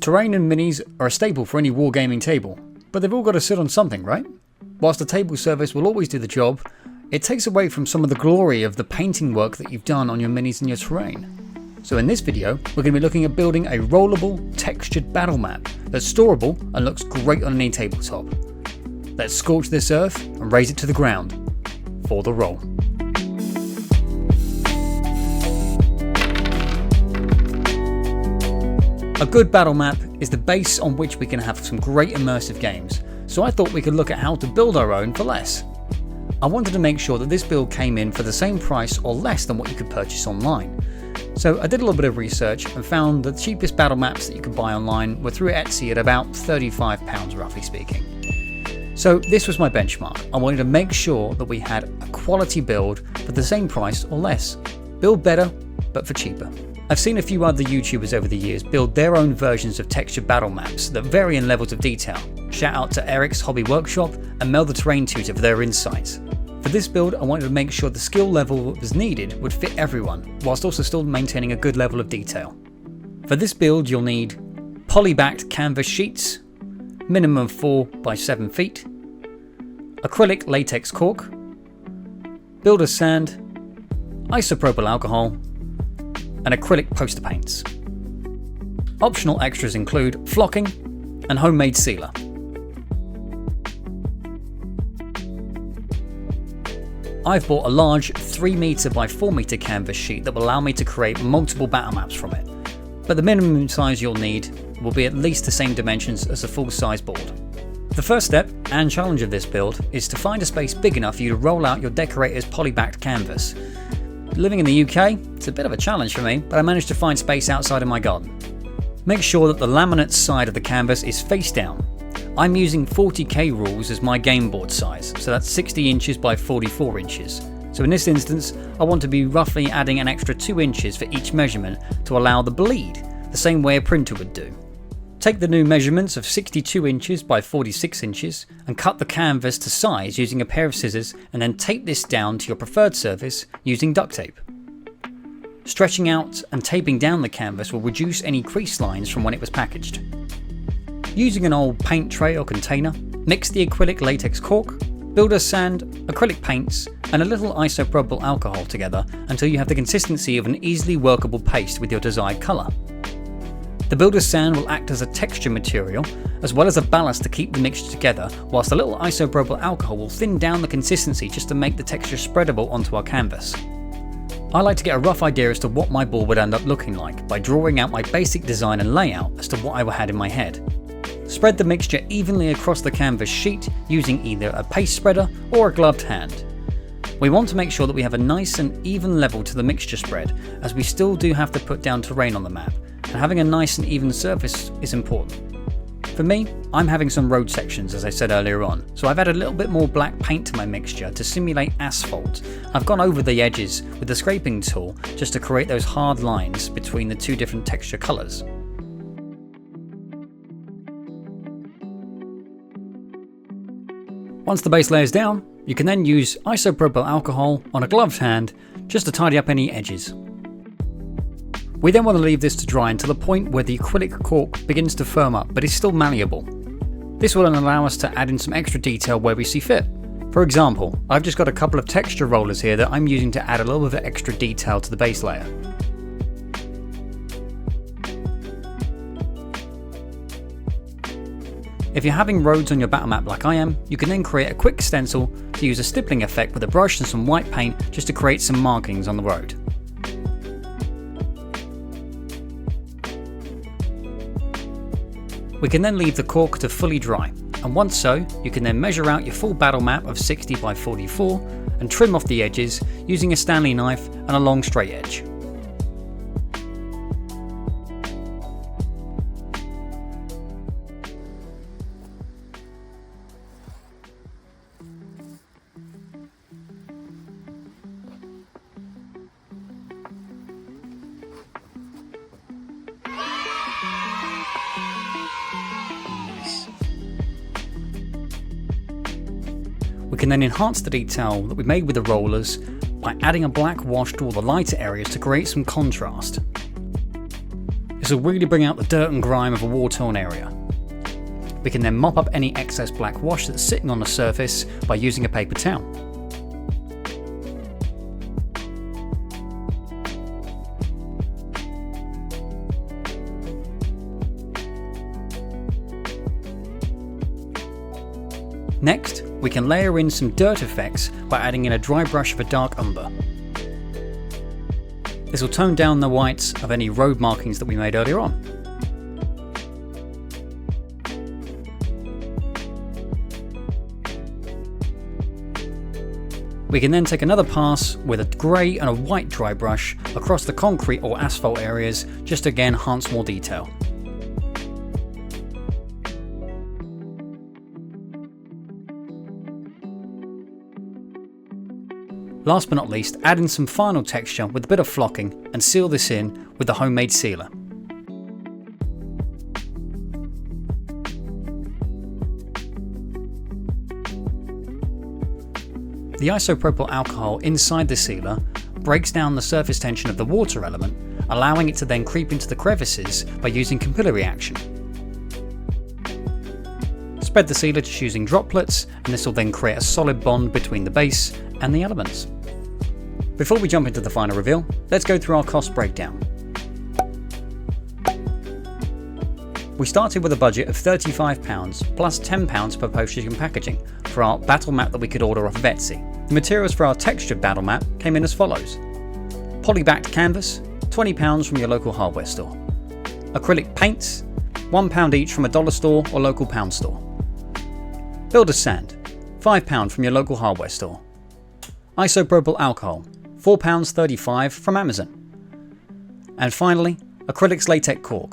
Terrain and minis are a staple for any wargaming table, but they've all got to sit on something, right? Whilst the table surface will always do the job, it takes away from some of the glory of the painting work that you've done on your minis and your terrain. So in this video, we're going to be looking at building a rollable, textured battlemat that's storable and looks great on any tabletop. Let's scorch this earth and raze it to the ground for the roll. A good battle map is the base on which we can have some great immersive games, so I thought we could look at how to build our own for less. I wanted to make sure that this build came in for the same price or less than what you could purchase online. So I did a little bit of research and found the cheapest battle maps that you could buy online were through Etsy at about £35 roughly speaking. So this was my benchmark. I wanted to make sure that we had a quality build for the same price or less. Build better, but for cheaper. I've seen a few other YouTubers over the years build their own versions of textured battle maps that vary in levels of detail. Shout out to Eric's Hobby Workshop and Mel the Terrain Tutor for their insights. For this build, I wanted to make sure the skill level that was needed would fit everyone, whilst also still maintaining a good level of detail. For this build, you'll need poly-backed canvas sheets, minimum 4 by 7 feet, acrylic latex cork, builder's sand, isopropyl alcohol, and acrylic poster paints. Optional extras include flocking and homemade sealer. I've bought a large 3m by 4m canvas sheet that will allow me to create multiple battle maps from it, but the minimum size you'll need will be at least the same dimensions as a full-size board. The first step and challenge of this build is to find a space big enough for you to roll out your decorator's poly-backed canvas. Living in the UK, it's a bit of a challenge for me, but I managed to find space outside of my garden. Make sure that the laminate side of the canvas is face down. I'm using 40k rules as my game board size, so that's 60 inches by 44 inches. So in this instance, I want to be roughly adding an extra 2 inches for each measurement to allow the bleed, the same way a printer would do. Take the new measurements of 62 inches by 46 inches and cut the canvas to size using a pair of scissors, and then tape this down to your preferred surface using duct tape. Stretching out and taping down the canvas will reduce any crease lines from when it was packaged. Using an old paint tray or container, mix the acrylic latex cork, builder's sand, acrylic paints, and a little isopropyl alcohol together until you have the consistency of an easily workable paste with your desired colour. The builder's sand will act as a texture material as well as a ballast to keep the mixture together, whilst a little isopropyl alcohol will thin down the consistency just to make the texture spreadable onto our canvas. I like to get a rough idea as to what my board would end up looking like by drawing out my basic design and layout as to what I had in my head. Spread the mixture evenly across the canvas sheet using either a paste spreader or a gloved hand. We want to make sure that we have a nice and even level to the mixture spread, as we still do have to put down terrain on the map, and having a nice and even surface is important. For me, I'm having some road sections as I said earlier on, so I've added a little bit more black paint to my mixture to simulate asphalt. I've gone over the edges with the scraping tool just to create those hard lines between the two different texture colours. Once the base layer is down, you can then use isopropyl alcohol on a gloved hand just to tidy up any edges. We then want to leave this to dry until the point where the acrylic cork begins to firm up but is still malleable. This will then allow us to add in some extra detail where we see fit. For example, I've just got a couple of texture rollers here that I'm using to add a little bit of extra detail to the base layer. If you're having roads on your battle map like I am, you can then create a quick stencil to use a stippling effect with a brush and some white paint just to create some markings on the road. We can then leave the cork to fully dry, and once so, you can then measure out your full battle map of 60 by 44 and trim off the edges using a Stanley knife and a long straight edge. We can then enhance the detail that we made with the rollers by adding a black wash to all the lighter areas to create some contrast. This will really bring out the dirt and grime of a war-torn area. We can then mop up any excess black wash that's sitting on the surface by using a paper towel. Next, we can layer in some dirt effects by adding in a dry brush of a dark umber. This will tone down the whites of any road markings that we made earlier on. We can then take another pass with a grey and a white dry brush across the concrete or asphalt areas just to again enhance more detail. Last but not least, add in some final texture with a bit of flocking and seal this in with the homemade sealer. The isopropyl alcohol inside the sealer breaks down the surface tension of the water element, allowing it to then creep into the crevices by using capillary action. Spread the sealer just using droplets, and this will then create a solid bond between the base and the elements. Before we jump into the final reveal, let's go through our cost breakdown. We started with a budget of £35 plus £10 per postage and packaging for our battle map that we could order off of Etsy. The materials for our textured Battlemat came in as follows: polybacked canvas, £20 from your local hardware store; acrylic paints, £1 each from a dollar store or local pound store; builder's sand, £5 from your local hardware store; isopropyl alcohol, £4.35 from Amazon; and finally, acrylics latex cork,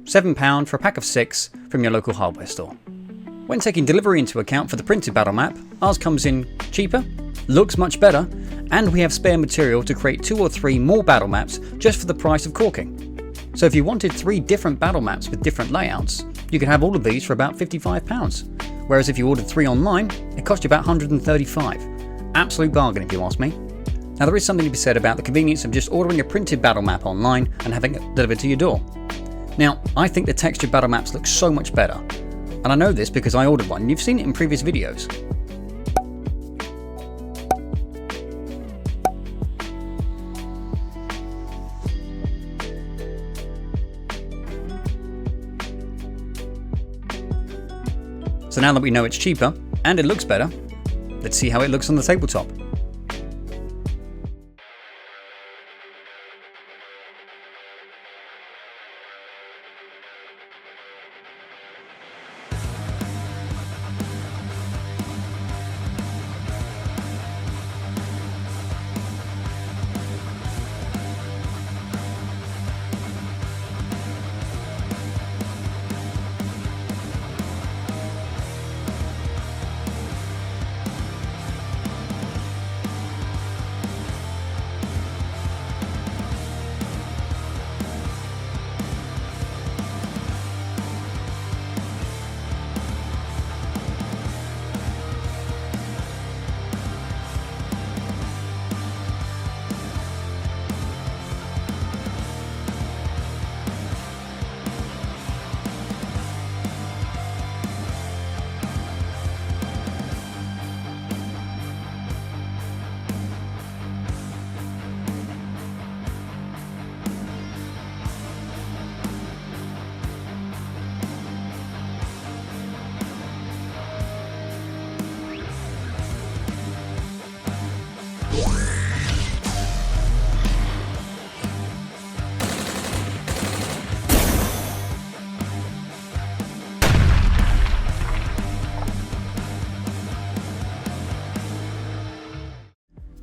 £7 for a pack of 6 from your local hardware store. When taking delivery into account for the printed battle map, ours comes in cheaper, looks much better, and we have spare material to create 2 or 3 more battle maps just for the price of corking. So if you wanted 3 different battle maps with different layouts, you could have all of these for about £55. Whereas if you ordered 3 online, it cost you about £135. Absolute bargain if you ask me. Now there is something to be said about the convenience of just ordering a printed battle map online and having it delivered to your door. Now, I think the textured battle maps look so much better, and I know this because I ordered one and you've seen it in previous videos. So now that we know it's cheaper and it looks better, let's see how it looks on the tabletop.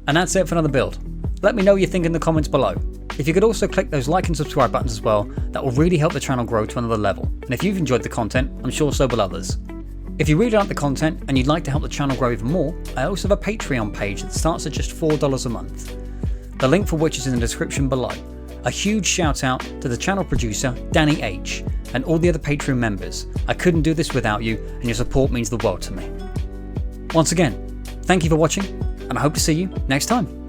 And that's it for another build. Let me know what you think in the comments below. If you could also click those like and subscribe buttons as well, that will really help the channel grow to another level. And if you've enjoyed the content, I'm sure so will others. If you really like the content and you'd like to help the channel grow even more, I also have a Patreon page that starts at just $4 a month. The link for which is in the description below. A huge shout out to the channel producer, Danny H, and all the other Patreon members. I couldn't do this without you, and your support means the world to me. Once again, thank you for watching, and I hope to see you next time.